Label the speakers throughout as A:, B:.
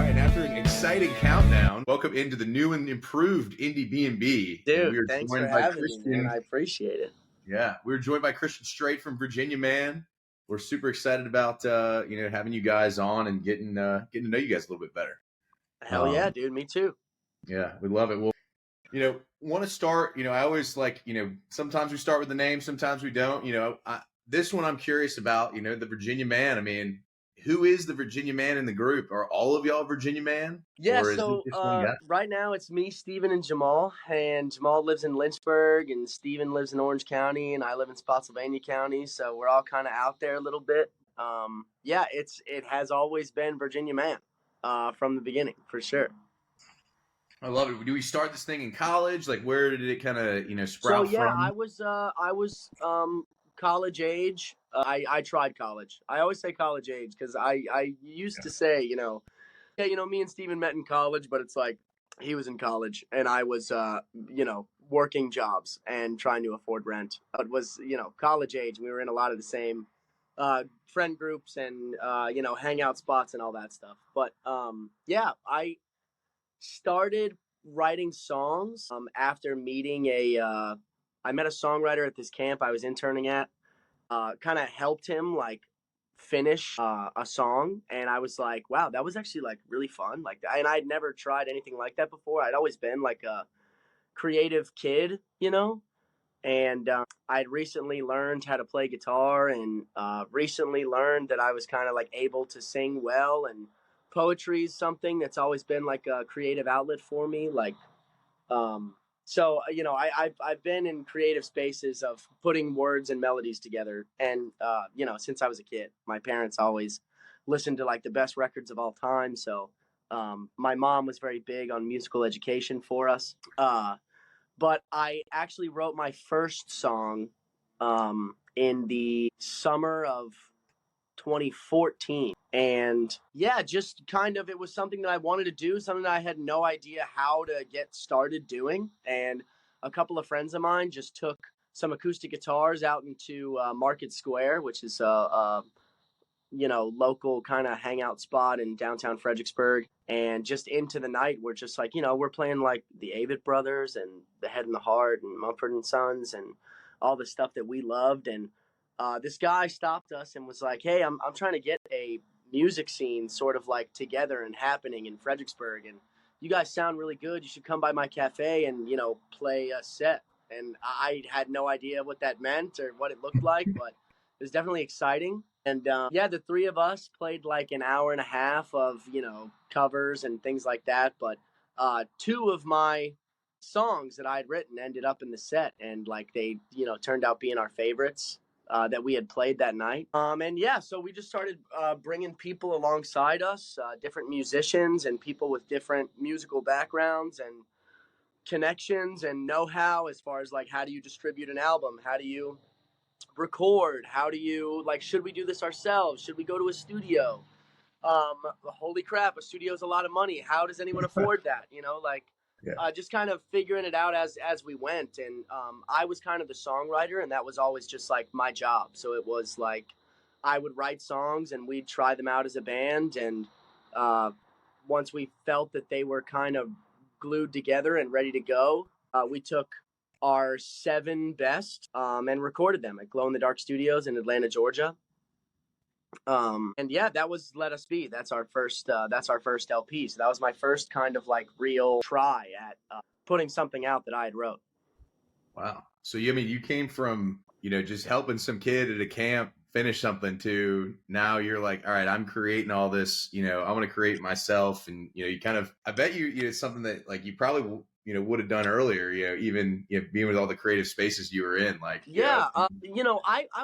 A: right, and after an exciting countdown, welcome into the new and improved Indiebnb. And we
B: Dude,
A: are
B: thanks for
A: joined by
B: having me, man.
A: Christian.
B: I appreciate it.
A: Yeah, we're joined by Christian straight from Virginia, man. We're super excited about having you guys on and getting to know you guys a little bit better.
B: Hell yeah, dude. Me too.
A: Yeah, we love it. Well, want to start. I always like. Sometimes we start with the name, sometimes we don't. This one I'm curious about. The Virginia man. I mean, who is the Virginia man in the group? Are all of y'all Virginia man?
B: Yeah,
A: Or is it
B: so
A: just one guy?
B: right now it's me, Steven, and Jamal. And Jamal lives in Lynchburg, and Steven lives in Orange County, and I live in Spotsylvania County. So we're all kind of out there a little bit. Yeah, it has always been Virginia man from the beginning, for sure.
A: I love it. Do we start this thing in college? Like, where did it kind of
B: So
A: sprout
B: yeah,
A: from?
B: I was college age. I tried college. I always say college age because I used to say, yeah, me and Steven met in college, but it's like he was in college and I was, working jobs and trying to afford rent. It was, college age. We were in a lot of the same friend groups and, hangout spots and all that stuff. But yeah, I started writing songs after meeting I met a songwriter at this camp I was interning at. Kind of helped him like finish a song, and I was like, wow, that was actually like really fun. Like, and I'd never tried anything like that before. I'd always been like a creative kid, and I'd recently learned how to play guitar, and recently learned that I was kind of like able to sing well, and poetry is something that's always been like a creative outlet for me. Like, so I've been in creative spaces of putting words and melodies together, and since I was a kid, my parents always listened to like the best records of all time. So my mom was very big on musical education for us. But I actually wrote my first song in the summer of 2014. And yeah, just kind of, it was something that I wanted to do, something that I had no idea how to get started doing. And a couple of friends of mine just took some acoustic guitars out into Market Square, which is local kind of hangout spot in downtown Fredericksburg. And just into the night, we're just like, we're playing like the Avett Brothers and the Head and the Heart and Mumford and Sons and all the stuff that we loved. And this guy stopped us and was like, hey, I'm trying to get a music scene sort of like together and happening in Fredericksburg. And you guys sound really good. You should come by my cafe and, play a set. And I had no idea what that meant or what it looked like, but it was definitely exciting. And yeah, the three of us played like an hour and a half of, covers and things like that. But two of my songs that I had written ended up in the set, and like they, turned out being our favorites that we had played that night. And yeah, so we just started bringing people alongside us, different musicians and people with different musical backgrounds and connections and know-how as far as like, how do you distribute an album? How do you record? How do you like, should we do this ourselves? Should we go to a studio? Holy crap, a studio is a lot of money. How does anyone afford that?
A: Yeah.
B: Just kind of figuring it out as we went. And I was kind of the songwriter, and that was always just like my job. So it was like I would write songs and we'd try them out as a band. And once we felt that they were kind of glued together and ready to go, we took our 7 best and recorded them at Glow in the Dark Studios in Atlanta, Georgia. And yeah, that was Let Us Be. That's our first LP. So that was my first kind of like real try at putting something out that I had wrote.
A: Wow. So you came from, just helping some kid at a camp finish something to now you're like, all right, I'm creating all this, I want to create myself. And, you kind of, I bet it's something that like you probably, would have done earlier, even being with all the creative spaces you were in, like,
B: yeah, I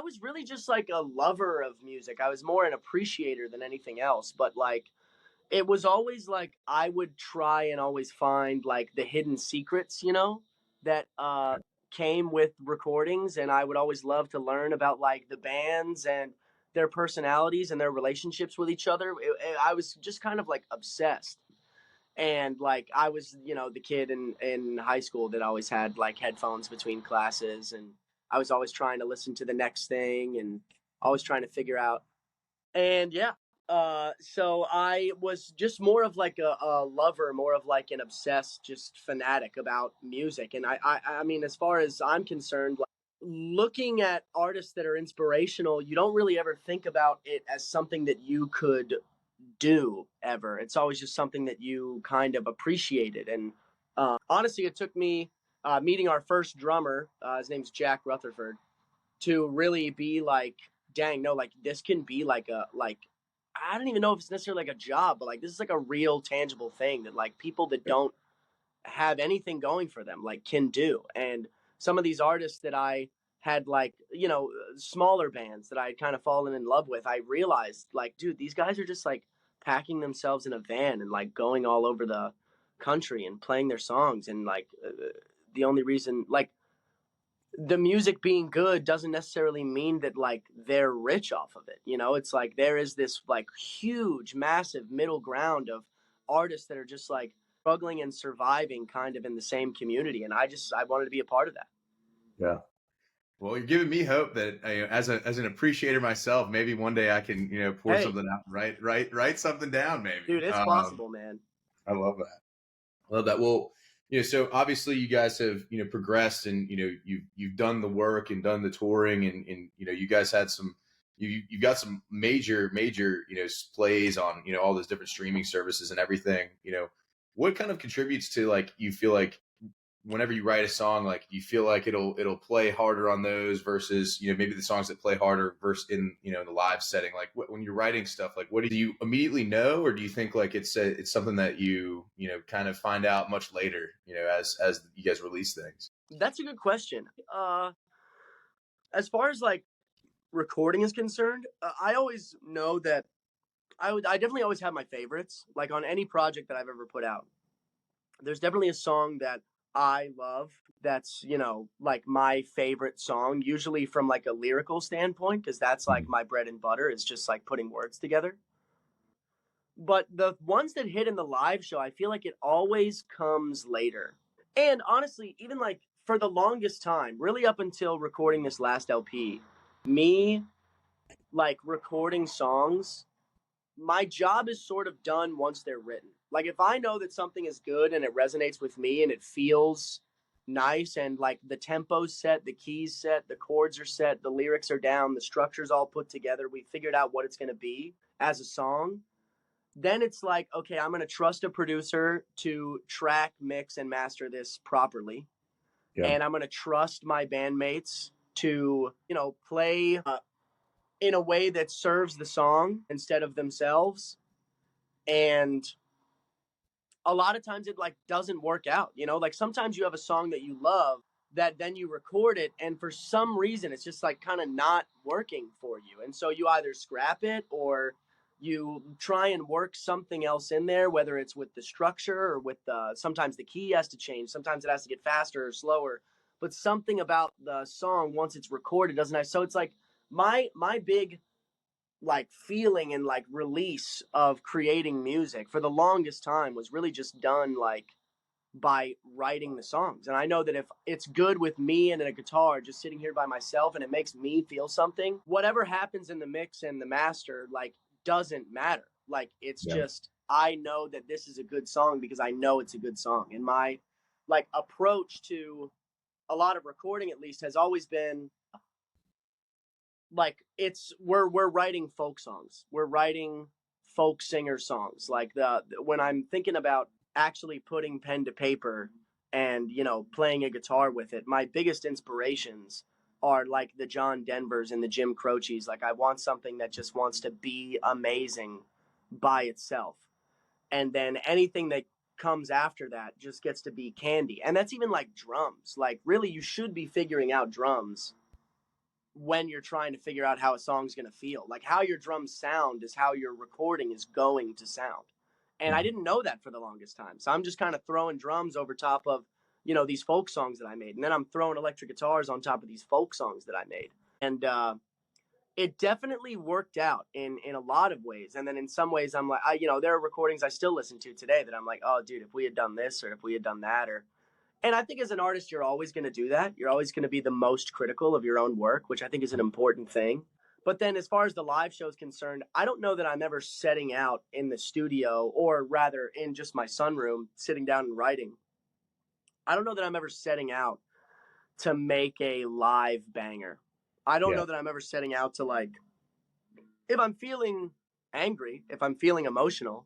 B: was really just like a lover of music. I was more an appreciator than anything else, but like, it was always like I would try and always find like the hidden secrets, that came with recordings, and I would always love to learn about like the bands and their personalities and their relationships with each other. I was just kind of like obsessed. And like I was, the kid in high school that always had like headphones between classes, and I was always trying to listen to the next thing and always trying to figure out. And yeah, So I was just more of like a lover, more of like an obsessed, just fanatic about music. And I mean, as far as I'm concerned, like, looking at artists that are inspirational, you don't really ever think about it as something that you could do ever. It's always just something that you kind of appreciated. And honestly, it took me meeting our first drummer, his name's Jack Rutherford, to really be like, dang, no, like this can be like a like I don't even know if it's necessarily like a job, but like this is like a real tangible thing that like people that don't have anything going for them like can do. And some of these artists that I had like, smaller bands that I had kind of fallen in love with, I realized like, dude, these guys are just like packing themselves in a van and like going all over the country and playing their songs. And like, the only reason, like, the music being good doesn't necessarily mean that like they're rich off of it. It's like there is this like huge, massive middle ground of artists that are just like struggling and surviving kind of in the same community. And I wanted to be a part of that.
A: Yeah. Well, you're giving me hope that as an appreciator myself, maybe one day I can pour
B: Hey,
A: something out, write something down, maybe.
B: dude, it's possible, man.
A: I love that. I love that. Well, so obviously you guys have progressed, and you've done the work and done the touring, and you guys had some you got some major plays on all those different streaming services and everything. What kind of contributes to like you feel like whenever you write a song, like you feel like it'll play harder on those versus maybe the songs that play harder versus in in the live setting. Like when you're writing stuff, like what do you immediately know, or do you think like it's something that you kind of find out much later, as you guys release things?
B: That's a good question. As far as like recording is concerned, I always know that I definitely always have my favorites. Like on any project that I've ever put out, there's definitely a song that I love that's, like my favorite song, usually from like a lyrical standpoint, because that's like my bread and butter is just like putting words together. But the ones that hit in the live show, I feel like it always comes later. And honestly, even like for the longest time, really up until recording this last LP, me like recording songs, my job is sort of done once they're written. Like if I know that something is good and it resonates with me and it feels nice and like the tempo's set, the keys set, the chords are set, the lyrics are down, the structure's all put together, we figured out what it's going to be as a song, then it's like, okay, I'm going to trust a producer to track, mix, and master this properly.
A: Yeah.
B: And I'm going to trust my bandmates to, play in a way that serves the song instead of themselves. And a lot of times it like doesn't work out, like sometimes you have a song that you love that then you record it and for some reason it's just like kind of not working for you, and so you either scrap it or you try and work something else in there, whether it's with the structure or with sometimes the key has to change, sometimes it has to get faster or slower, but something about the song once it's recorded doesn't have. So it's like my big like feeling and like release of creating music for the longest time was really just done like by writing the songs. And I know that if it's good with me and a guitar just sitting here by myself and it makes me feel something, whatever happens in the mix and the master like doesn't matter. Like it's
A: Yeah.
B: just I know that this is a good song because I know it's a good song. And my like approach to a lot of recording at least has always been like it's we're writing folk songs, we're writing folk singer songs, like the when I'm thinking about actually putting pen to paper and playing a guitar with it, my biggest inspirations are like the John Denvers and the Jim Croces. Like I want something that just wants to be amazing by itself, and then anything that comes after that just gets to be candy. And that's even like drums. Like really you should be figuring out drums when you're trying to figure out how a song's going to feel. Like how your drums sound is how your recording is going to sound. And I didn't know that for the longest time. So I'm just kind of throwing drums over top of, these folk songs that I made. And then I'm throwing electric guitars on top of these folk songs that I made. And it definitely worked out in a lot of ways. And then in some ways I'm like, there are recordings I still listen to today that I'm like, oh, dude, if we had done this or if we had done that, or and I think as an artist, you're always going to do that. You're always going to be the most critical of your own work, which I think is an important thing. But then as far as the live show is concerned, I don't know that I'm ever setting out in the studio, or rather in just my sunroom, sitting down and writing. I don't know that I'm ever setting out to make a live banger. I don't know that I'm ever setting out to, like, if I'm feeling angry, if I'm feeling emotional,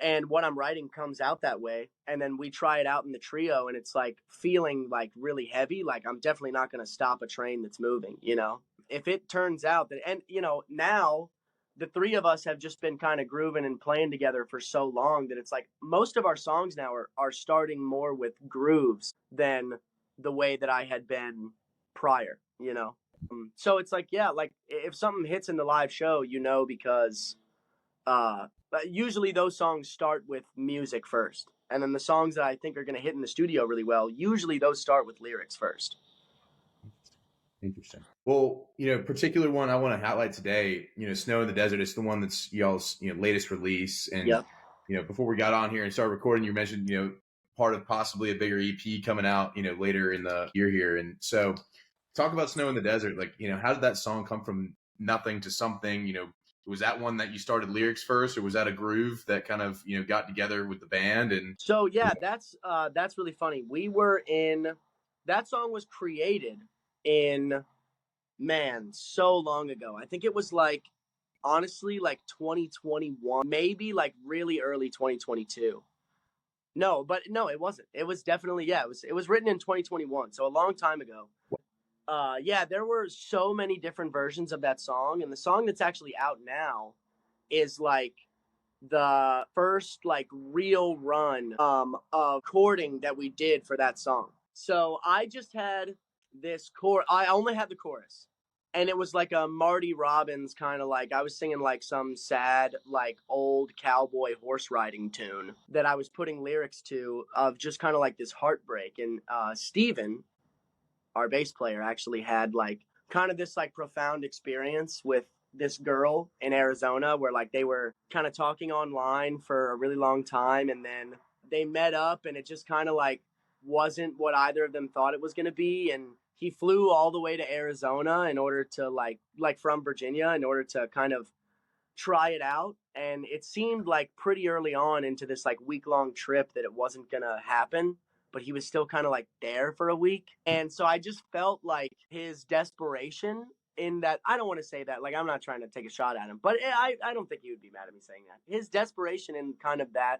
B: and what I'm writing comes out that way, and then we try it out in the trio and it's like feeling like really heavy, like I'm definitely not going to stop a train that's moving, you know? If it turns out that, and you know, now the three of us have just been kind of grooving and playing together for so long that it's like most of our songs now are starting more with grooves than the way that I had been prior, you know? So it's like, yeah, like if something hits in the live show, you know, because usually those songs start with music first, and then the songs that I think are going to hit in the studio really well, usually those start with lyrics first.
A: Interesting. Well, particular one I want to highlight today, Snow in the Desert, is the one that's y'all's, latest release. And,
B: Yep.
A: Before we got on here and started recording, you mentioned, part of possibly a bigger EP coming out, later in the year here. And so talk about Snow in the Desert. Like, how did that song come from nothing to something? Was that one that you started lyrics first, or was that a groove that kind of, got together with the band? And
B: so, yeah, that's really funny. That song was created in, man, so long ago. I think it was like, honestly, like 2021, maybe like really early 2022. No, but no, it wasn't. It was definitely, yeah, it was written in 2021, so a long time ago. Yeah, there were so many different versions of that song, and the song that's actually out now is like the first like real run of recording that we did for that song. So I just had this I only had the chorus, and it was like a Marty Robbins kind of, like I was singing like some sad like old cowboy horse riding tune that I was putting lyrics to, of just kind of like this heartbreak. And Steven, our bass player, actually had like kind of this like profound experience with this girl in Arizona, where like they were kind of talking online for a really long time, and then they met up, and it just kind of like wasn't what either of them thought it was going to be. And he flew all the way to Arizona in order to like from Virginia, in order to kind of try it out. And it seemed like pretty early on into this like week-long trip that it wasn't gonna happen, but he was still kind of like there for a week. And so I just felt like his desperation in that, I don't want to say that, like I'm not trying to take a shot at him, but I don't think he would be mad at me saying that. His desperation in kind of that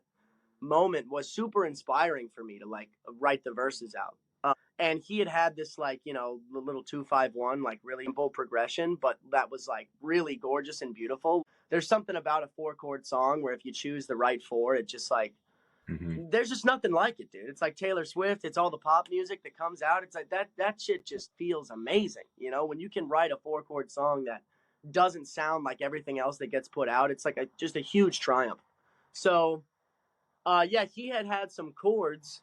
B: moment was super inspiring for me to like write the verses out. And he had this like, the little 2-5-1, like really simple progression, but that was like really gorgeous and beautiful. There's something about a 4-chord song where if you choose the right 4, it just like, there's just nothing like it, dude. It's like Taylor Swift. It's all the pop music that comes out. It's like that shit just feels amazing. When you can write a 4-chord song that doesn't sound like everything else that gets put out, it's like just a huge triumph. So, yeah, he had some chords.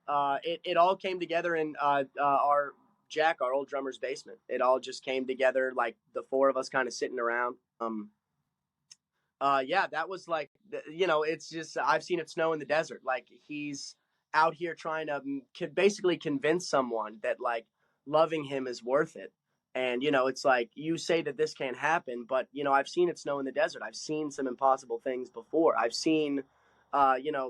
B: It all came together in our Jack, our old drummer's basement. It all just came together, like the 4 of us kind of sitting around. Yeah, that was like, it's just, I've seen it snow in the desert. Like he's out here trying to basically convince someone that like loving him is worth it. And, it's like, you say that this can't happen, but, I've seen it snow in the desert. I've seen some impossible things before. I've seen,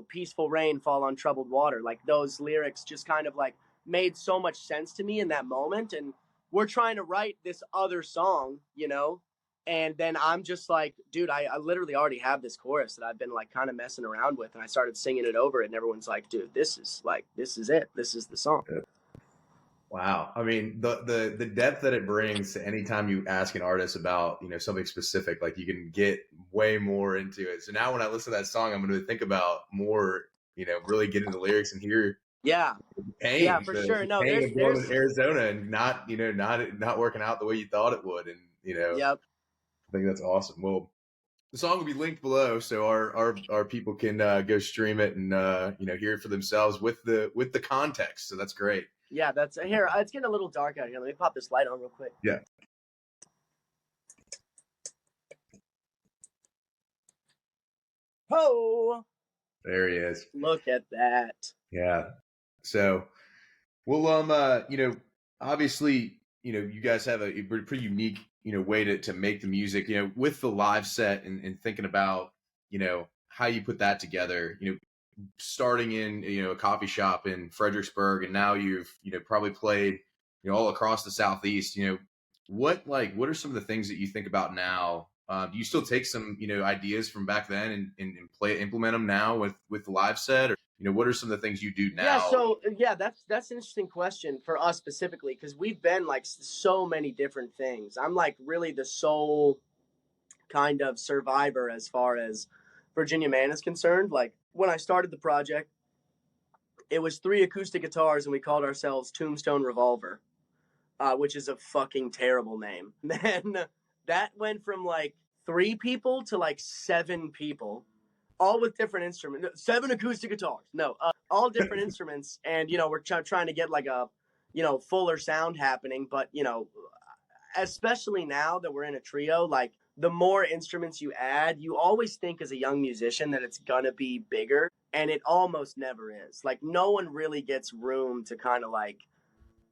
B: peaceful rain fall on troubled water. Like those lyrics just kind of like made so much sense to me in that moment. And we're trying to write this other song, and then I'm just like, dude, I literally already have this chorus that I've been like kind of messing around with. And I started singing it over it, and everyone's like, dude, this is it. This is the song.
A: Wow. I mean, the depth that it brings to anytime you ask an artist about, something specific, like you can get way more into it. So now when I listen to that song, I'm going to think about more, really get into the lyrics and hear
B: Yeah.
A: pain,
B: Yeah, for sure. No,
A: pain of going
B: there's
A: to Arizona and not working out the way you thought it would. And,
B: Yep.
A: I think that's awesome. Well, the song will be linked below, so our people can go stream it and hear it for themselves with the context. So that's great.
B: Yeah, that's here. It's getting a little dark out here. Let me pop this light on real quick.
A: Yeah.
B: Oh,
A: there he is.
B: Look at that.
A: Yeah. So, well, obviously, you guys have a pretty unique way to make the music, with the live set, and thinking about, how you put that together, starting in, a coffee shop in Fredericksburg, and now you've, probably played, all across the Southeast, what are some of the things that you think about now? Do you still take some, ideas from back then, and implement them now with the live set, or, what are some of the things you do
B: Yeah,
A: now?
B: so that's an interesting question for us specifically because we've been like so many different things. I'm like really the sole kind of survivor as far as Virginia Man is concerned. Like when I started the project, it was 3 acoustic guitars and we called ourselves Tombstone Revolver, which is a fucking terrible name. Then that went from like 3 people to like 7 people, all with different instruments. 7 acoustic guitars. No, all different instruments, and we're trying to get like a fuller sound happening. But especially now that we're in a trio, like the more instruments you add, you always think as a young musician that it's gonna be bigger, and it almost never is. Like no one really gets room to kind of like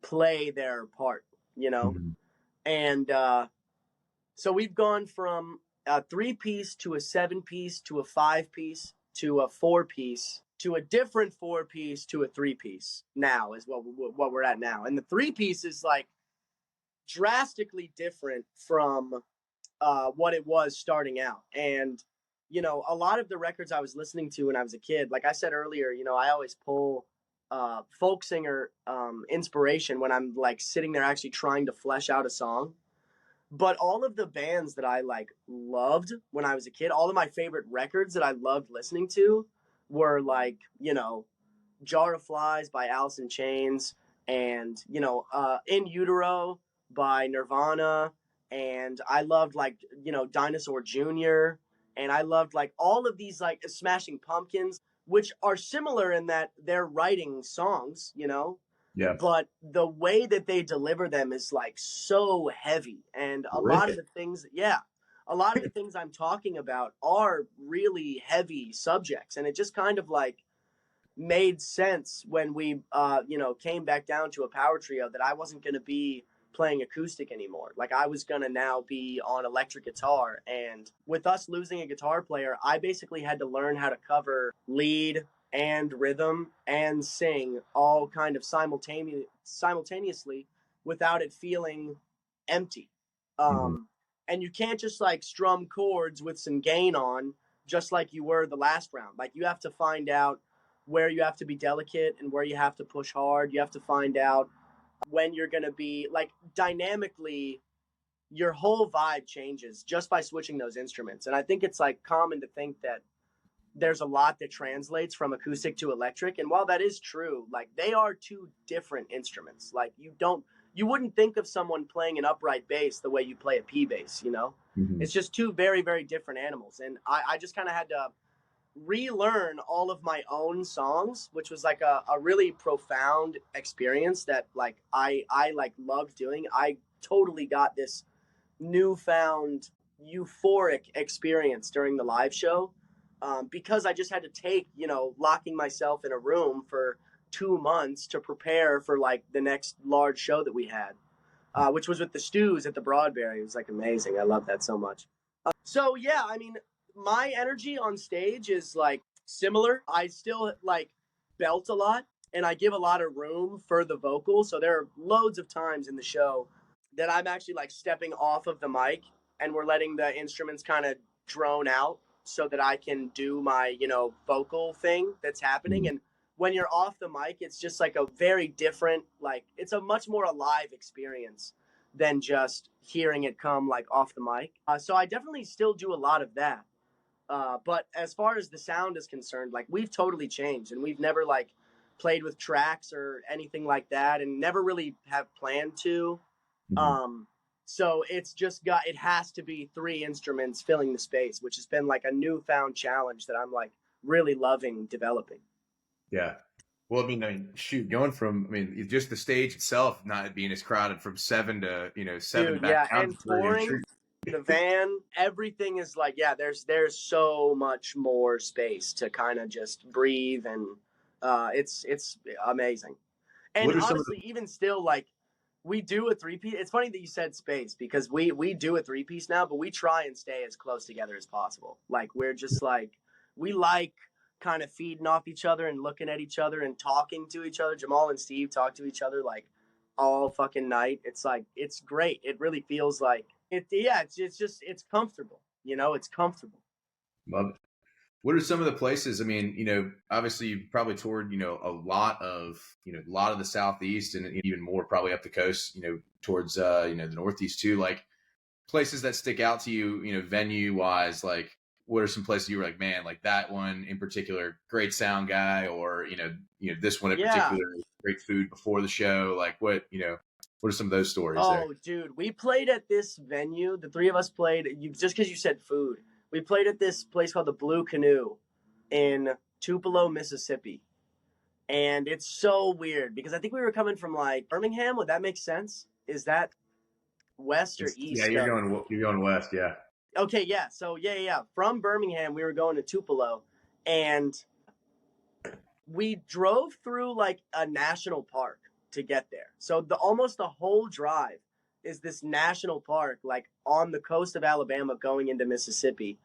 B: play their part, you know?
A: Mhm.
B: And so we've gone from a 3 piece to a 7 piece to a 5 piece to a 4 piece to a different 4 piece to a 3 piece now is what we're at now. And the 3 piece is like drastically different from what it was starting out. And a lot of the records I was listening to when I was a kid, like I said earlier, I always pull folk singer inspiration when I'm like sitting there actually trying to flesh out a song. But all of the bands that I like loved when I was a kid, all of my favorite records that I loved listening to were like, Jar of Flies by Alice in Chains, and In Utero by Nirvana, and I loved like Dinosaur Jr., and I loved like all of these like Smashing Pumpkins, which are similar in that they're writing songs,
A: Yeah.
B: but the way that they deliver them is like so heavy, and a lot of
A: Really?
B: the things, yeah, a lot of the things I'm talking about are really heavy subjects, and it just kind of like made sense when we came back down to a power trio that I wasn't going to be playing acoustic anymore. Like I was going to now be on electric guitar, and with us losing a guitar player, I basically had to learn how to cover lead and rhythm and sing all kind of simultaneously without it feeling empty.
A: Mhm.
B: And you can't just like strum chords with some gain on just like you were the last round. Like you have to find out where you have to be delicate and where you have to push hard. You have to find out when you're going to be like dynamically, your whole vibe changes just by switching those instruments. And I think it's like common to think that there's a lot that translates from acoustic to electric. And while that is true, like they are 2 different instruments. Like you wouldn't think of someone playing an upright bass the way you play a P bass.
A: Mhm.
B: It's just 2 very, very different animals. And I just kind of had to relearn all of my own songs, which was like a really profound experience that like I like loved doing. I totally got this newfound euphoric experience during the live show, because I just had to take locking myself in a room for 2 months to prepare for like the next large show that we had, which was with the Stews at the Broadberry. It was like amazing. I love that so much. So yeah, I mean, my energy on stage is like similar. I still like belt a lot and I give a lot of room for the vocal. So there are loads of times in the show that I'm actually like stepping off of the mic and we're letting the instruments kind of drone out so that I can do my, vocal thing that's happening.
A: Mhm.
B: And when you're off the mic, it's just like a very different, like it's a much more alive experience than just hearing it come like off the mic. So I definitely still do a lot of that. But as far as the sound is concerned, like we've totally changed and we've never like played with tracks or anything like that and never really have planned to.
A: Mhm.
B: Um, so it has to be 3 instruments filling the space, which has been like a newfound challenge that I'm like really loving developing.
A: Yeah. Well, shoot, going from, just the stage itself not being as crowded from 7 to, 7
B: Dude,
A: back
B: yeah,
A: down
B: and
A: to 3. I'm
B: touring
A: sure.
B: the van, everything is like, yeah, there's so much more space to kind of just breathe, and it's amazing. And
A: What are some of the,
B: honestly, even still, like we do a three-piece. It's funny that you said space because we do a three-piece now, but we try and stay as close together as possible. Like we're just like we like kind of feeding off each other and looking at each other and talking to each other. Jamal and Steve talk to each other like all fucking night. It's like it's great. It really feels like it. Yeah, it's just it's comfortable. You know, it's comfortable.
A: Love it. What are some of the places? I mean, obviously you've probably toured, a lot of the Southeast and even more probably up the coast, towards, the Northeast too. Like places that stick out to you, venue wise, like what are some places you were like, man, like that one in particular, great sound guy, or, this one in particular, great food before the show. Like what are some of those stories there?
B: Oh, dude, we played at this venue. The three of us played. Just because you said food, we played at this place called the Blue Canoe in Tupelo, Mississippi, and it's so weird because I think we were coming from like Birmingham. Would that make sense? Is that west or east?
A: Yeah, you're going west. Yeah.
B: Okay, yeah. So yeah. From Birmingham, we were going to Tupelo, and we drove through like a national park to get there. So almost the whole drive is this national park, like on the coast of Alabama, going into Mississippi,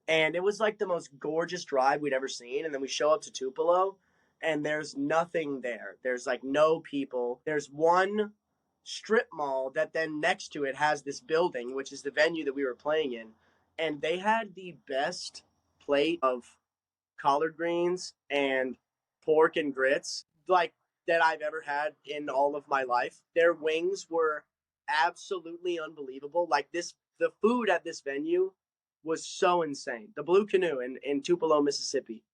B: and it was like the most gorgeous drive we'd ever seen. And then we show up to Tupelo, and there's nothing there. There's like no people. There's one strip mall that then next to it has this building, which is the venue that we were playing in, and they had the best plate of collard greens and pork and grits like that I've ever had in all of my life. Their wings were absolutely unbelievable. Like the food at this venue was so insane. The Blue Canoe in Tupelo, Mississippi.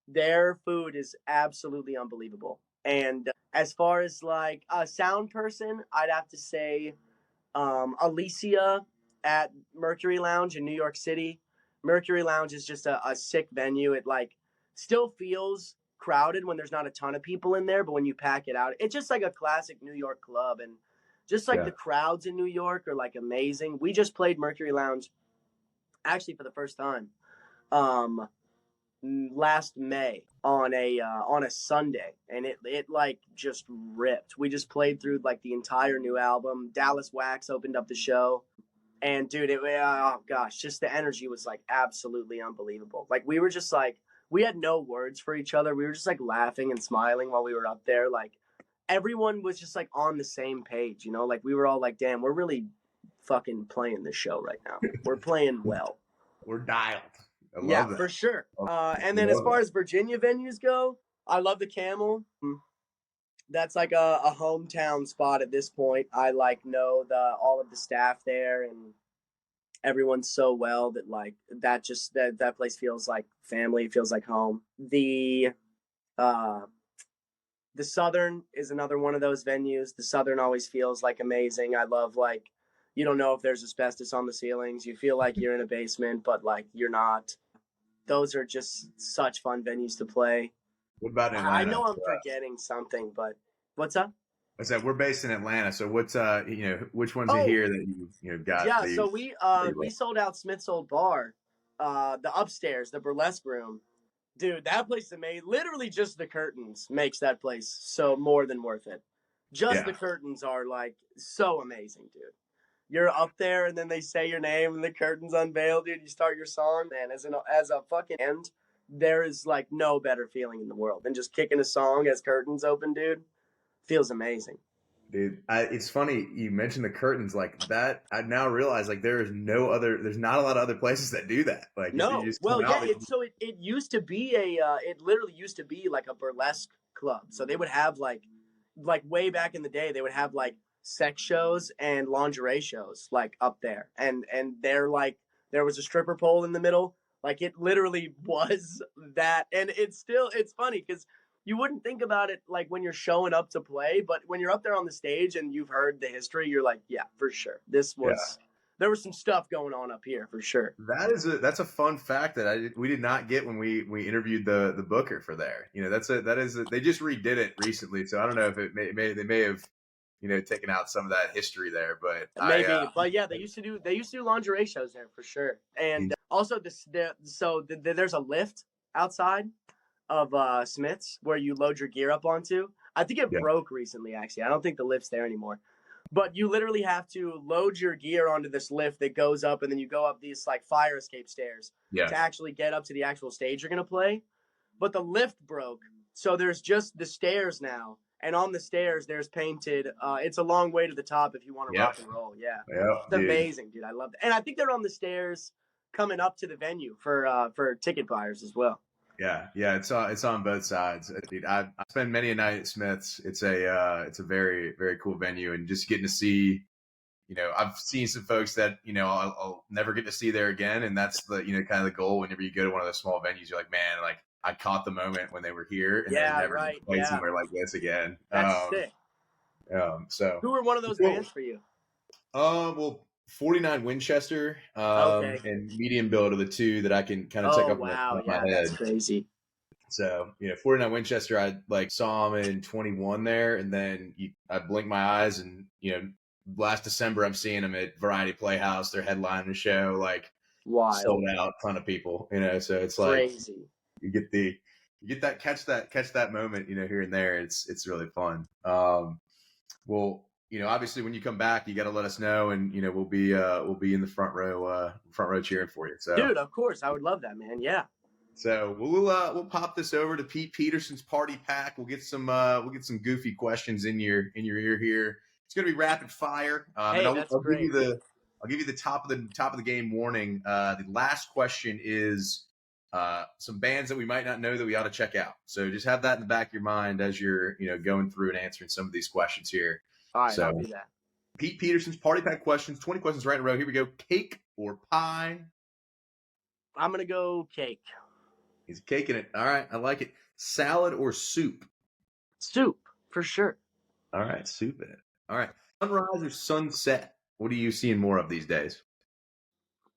B: Their food is absolutely unbelievable. And as far as like a sound person, I'd have to say Alicia at Mercury Lounge in New York City. Mercury Lounge is just a sick venue. It like still feels crowded when there's not a ton of people in there, but when you pack it out, it's just like a classic New York club. And just like the crowds in New York are like amazing. We just played Mercury Lounge actually for the first time last May on a Sunday, and it like just ripped. We just played through like the entire new album. Dallas Wax opened up the show, and dude, oh gosh, just the energy was like absolutely unbelievable. Like we were just like we had no words for each other. We were just like laughing and smiling while we were up there. Like everyone was just like on the same page, you know. Like we were all like, damn, we're really fucking playing this show right now. We're playing well.
A: We're dialed. I love
B: yeah,
A: that.
B: for sure. And then as far as Virginia venues go, I love the Camel. That's like a hometown spot at this point. I like know all of the staff there, and everyone's so well that like that just that place feels like family. It feels like home. The Southern is another one of those venues. The Southern always feels like amazing. I love like you don't know if there's asbestos on the ceilings. You feel like you're in a basement, but like you're not. Those are just such fun venues to play.
A: What about in Atlanta?
B: I know I'm forgetting something, but what's up?
A: I said we're based in Atlanta, so what's which ones are here that you've got?
B: Yeah, so we sold out Smith's Old Bar, the upstairs, the burlesque room. Dude, that place is amazing. Literally just the curtains makes that place so more than worth it. Just the curtains are like so amazing, dude. You're up there, and then they say your name, and the curtains unveil, dude. You start your song, man. As a fucking end, there is like no better feeling in the world than just kicking a song as curtains open, dude. Feels amazing.
A: Dude, it's funny you mentioned the curtains like that. I now realize like there's not a lot of other places that do that. Like
B: no, well, yeah. It used to be it literally used to be like a burlesque club. So they would have like way back in the day, they would have like sex shows and lingerie shows like up there, and they're like there was a stripper pole in the middle. Like it literally was that, and it's funny because you wouldn't think about it like when you're showing up to play, but when you're up there on the stage and you've heard the history, you're like, yeah, for sure, there was some stuff going on up here for sure.
A: That's a fun fact that we did not get when we interviewed the booker for there. They just redid it recently, so I don't know if they may have taken out some of that history there, but
B: maybe. But yeah, they used to do lingerie shows there for sure, and also there's a lift outside of Smith's where you load your gear up onto. I think it broke recently. Actually, I don't think the lift's there anymore. But you literally have to load your gear onto this lift that goes up, and then you go up these like fire escape stairs to actually get up to the actual stage you're gonna play. But the lift broke, so there's just the stairs now, and on the stairs there's painted. It's a long way to the top if you want to rock and roll. Yeah, it's amazing, dude. I love it, and I think they're on the stairs coming up to the venue for ticket buyers as well.
A: Yeah, it's on both sides. Dude, I spend many a night at Smith's. It's a very, very cool venue, and just getting to see, I've seen some folks that I'll never get to see there again, and that's the kind of the goal. Whenever you go to one of those small venues, you're like, man, like I caught the moment when they were here, and then never play somewhere like this again.
B: That's sick.
A: So
B: who were one of those bands for you?
A: Well, 49 Winchester and Medium Build are the two that I can kind of take off my head.
B: That's crazy.
A: So 49 Winchester, I like saw them in 21 there, and then I blinked my eyes, and last December I'm seeing them at Variety Playhouse. They're headlining the show, like sold out, ton of people. So it's like
B: crazy.
A: You get that catch that moment, here and there. It's really fun. Well, obviously when you come back, you got to let us know, and we'll be in the front row cheering for you. So,
B: dude, of course, I would love that, man. Yeah.
A: So we'll pop this over to Pete Peterson's Party Pack. We'll get some goofy questions in your ear here. It's gonna be rapid fire.
B: Hey, that's great.
A: I'll give you the top of the game warning. The last question is some bands that we might not know that we ought to check out. So just have that in the back of your mind as you're going through and answering some of these questions here.
B: All right, I'll do that.
A: Pete Peterson's Party Pack questions, 20 questions right in a row. Here we go. Cake or pie?
B: I'm going to go cake.
A: He's caking it. All right, I like it. Salad or soup?
B: Soup, for sure.
A: All right, soup in it. All right. Sunrise or sunset? What are you seeing more of these days?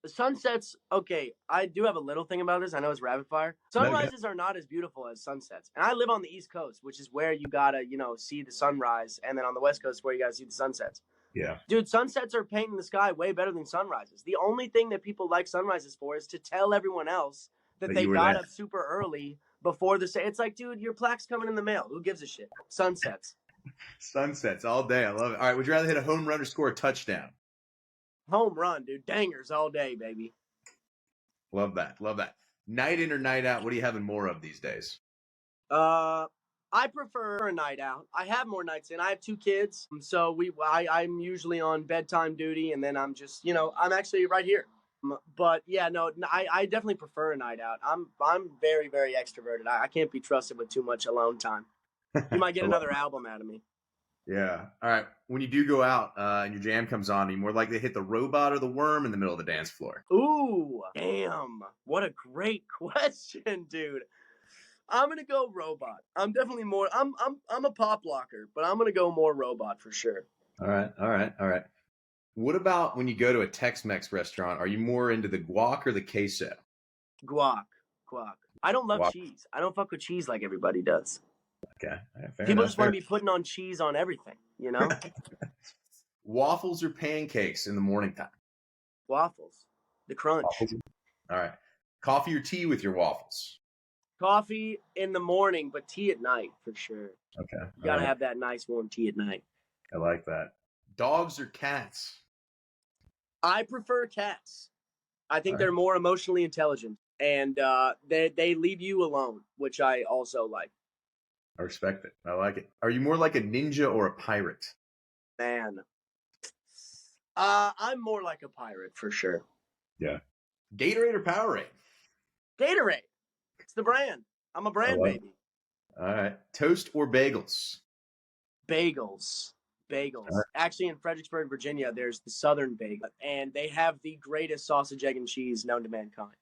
B: The sunsets, okay, I do have a little thing about this. I know it's rapid fire. Sunrises are not as beautiful as sunsets. And I live on the East Coast, which is where you got to, see the sunrise. And then on the West Coast, where you got to see the sunsets.
A: Yeah.
B: Dude, sunsets are painting the sky way better than sunrises. The only thing that people like sunrises for is to tell everyone else that they got up super early before the it's like, dude, your plaque's coming in the mail. Who gives a shit? Sunsets.
A: Sunsets all day. I love it. All right, would you rather hit a home run or score a touchdown?
B: Home run, dude. Dangers all day, baby.
A: Love that. Night in or night out, what are you having more of these days?
B: I prefer a night out. I have more nights in. I have 2 kids, so I'm usually on bedtime duty, and then I'm just, I'm actually right here. But yeah, no, I definitely prefer a night out. I'm very, very extroverted. I can't be trusted with too much alone time. You might get another album out of me.
A: Yeah. All right. When you do go out and your jam comes on, are you more likely to hit the robot or the worm in the middle of the dance floor?
B: Ooh, damn. What a great question, dude. I'm going to go robot. I'm definitely more I'm a pop locker, but I'm going to go more robot for sure.
A: All right. What about when you go to a Tex-Mex restaurant? Are you more into the guac or the queso?
B: Guac. I don't love cheese. I don't fuck with cheese like everybody does.
A: Okay.
B: People just want to be putting on cheese on everything,
A: Waffles or pancakes in the morning time?
B: Waffles. The crunch.
A: Waffles. All right. Coffee or tea with your waffles?
B: Coffee in the morning, but tea at night for sure.
A: Okay.
B: You got to have that nice warm tea at night.
A: I like that. Dogs or cats?
B: I prefer cats. I think they're more emotionally intelligent, and they leave you alone, which I also like.
A: I respect it. I like it. Are you more like a ninja or a pirate?
B: Man. I'm more like a pirate for sure.
A: Yeah. Gatorade or Powerade?
B: Gatorade. It's the brand. I'm a brand baby.
A: All right. Toast or bagels?
B: Bagels. Right. Actually, in Fredericksburg, Virginia, there's the Southern Bagel, and they have the greatest sausage, egg, and cheese known to mankind.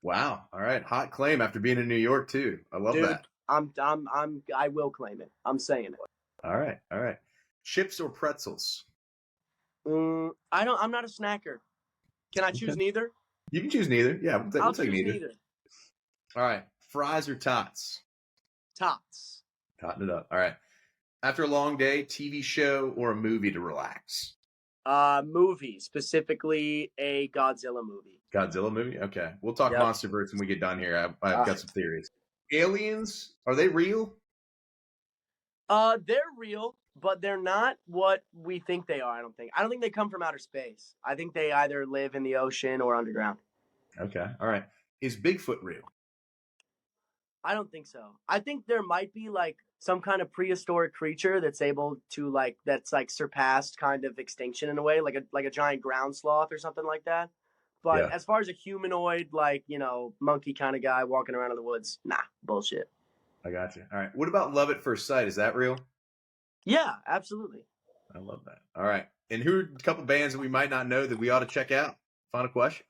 A: Wow. All right. Hot claim after being in New York too. I love that.
B: I will claim it. I'm saying it.
A: All right. Chips or pretzels?
B: I'm not a snacker. Can I choose neither?
A: You can choose neither. Yeah, we'll take neither. All right. Fries or tots?
B: Tots.
A: Totting it up. All right. After a long day, TV show or a movie to relax?
B: Movie, specifically a Godzilla movie.
A: Godzilla movie? Okay. We'll talk MonsterVerse when we get done here. I've got some theories. Aliens, are they real?
B: They're real. but they're not what we think they are. I don't think they come from outer space. I think they either live in the ocean or underground.
A: Okay. All right. Is Bigfoot real?
B: I don't think so. I think there might be like some kind of prehistoric creature that's able to that's like surpassed kind of extinction in a way, like a giant ground sloth or something like that. But
A: Yeah.
B: as far as a humanoid, like, monkey kind of guy walking around in the woods, nah, bullshit.
A: I got you. All right. What about Love at First Sight? Is that real?
B: Yeah, absolutely.
A: I love that. All right. And who are a couple bands that we might not know that we ought to check out? Final question.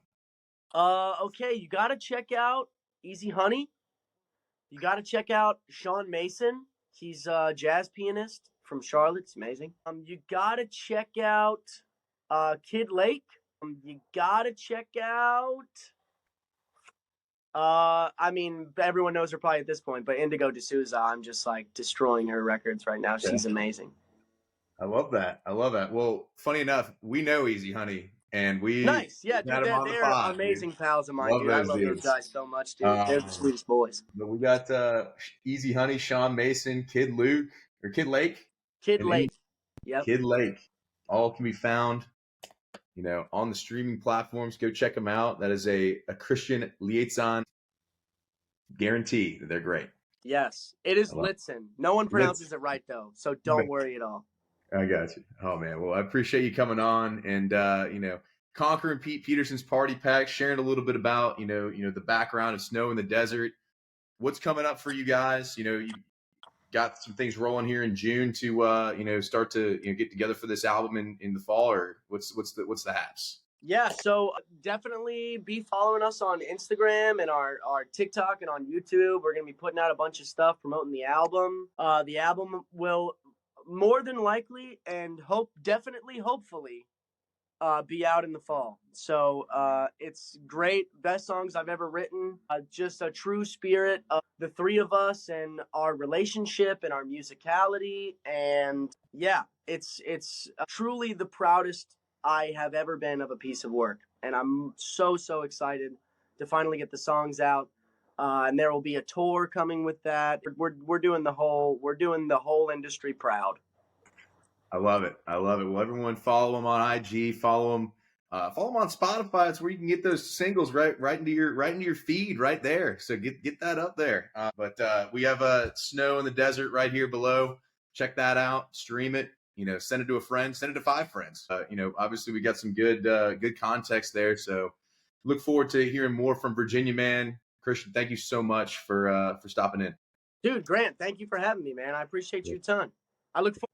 B: Okay, you gotta check out Easy Honey. You gotta check out Sean Mason. He's a jazz pianist from Charlotte. It's amazing. You gotta check out Kid Lake. You gotta check out. I mean, everyone knows her probably at this point, but Indigo D'Souza, I'm just like destroying her records right now. She's amazing.
A: I love that. I love that. Well, funny enough, we know Easy Honey, and we
B: Nice, yeah,
A: had
B: dude.
A: them on the
B: They're
A: pod,
B: amazing
A: dude.
B: pals of mine,
A: Love
B: dude. I
A: those
B: love those
A: dudes.
B: guys so much, dude. They're the sweetest boys.
A: But we got Easy Honey, Sean Mason, Kid Luke, or Kid Lake.
B: Kid Lake. Yep.
A: Kid Lake. All can be found, on the streaming platforms. Go check them out. That is a Christian liaison. Guarantee that they're great.
B: Yes, it is Litzen. No one pronounces it right, though, so don't worry at all.
A: I got you. Oh, man. Well, I appreciate you coming on and, conquering Pete Peterson's party pack, sharing a little bit about, the background of Snow in the Desert. What's coming up for you guys? You got some things rolling here in June to, start to get together for this album in the fall, or what's the haps?
B: Yeah, so definitely be following us on Instagram and our TikTok and on YouTube. We're going to be putting out a bunch of stuff promoting the album. The album will more than likely and hopefully be out in the fall. So it's great. Best songs I've ever written. Just a true spirit of the three of us and our relationship and our musicality. And yeah, it's truly the proudest I have ever been of a piece of work. And I'm so excited to finally get the songs out. And there will be a tour coming with that. We're doing the whole industry proud.
A: I love it. Well, everyone follow them on IG, follow them on Spotify. It's where you can get those singles right into your feed right there. So get that up there. But we have Snow in the Desert right here below. Check that out. Stream it. Send it to a friend. Send it to 5 friends. Obviously we got some good context there. So look forward to hearing more from Virginia Man. Christian, thank you so much for stopping in.
B: Dude, Grant, thank you for having me, man. I appreciate you a ton. I look forward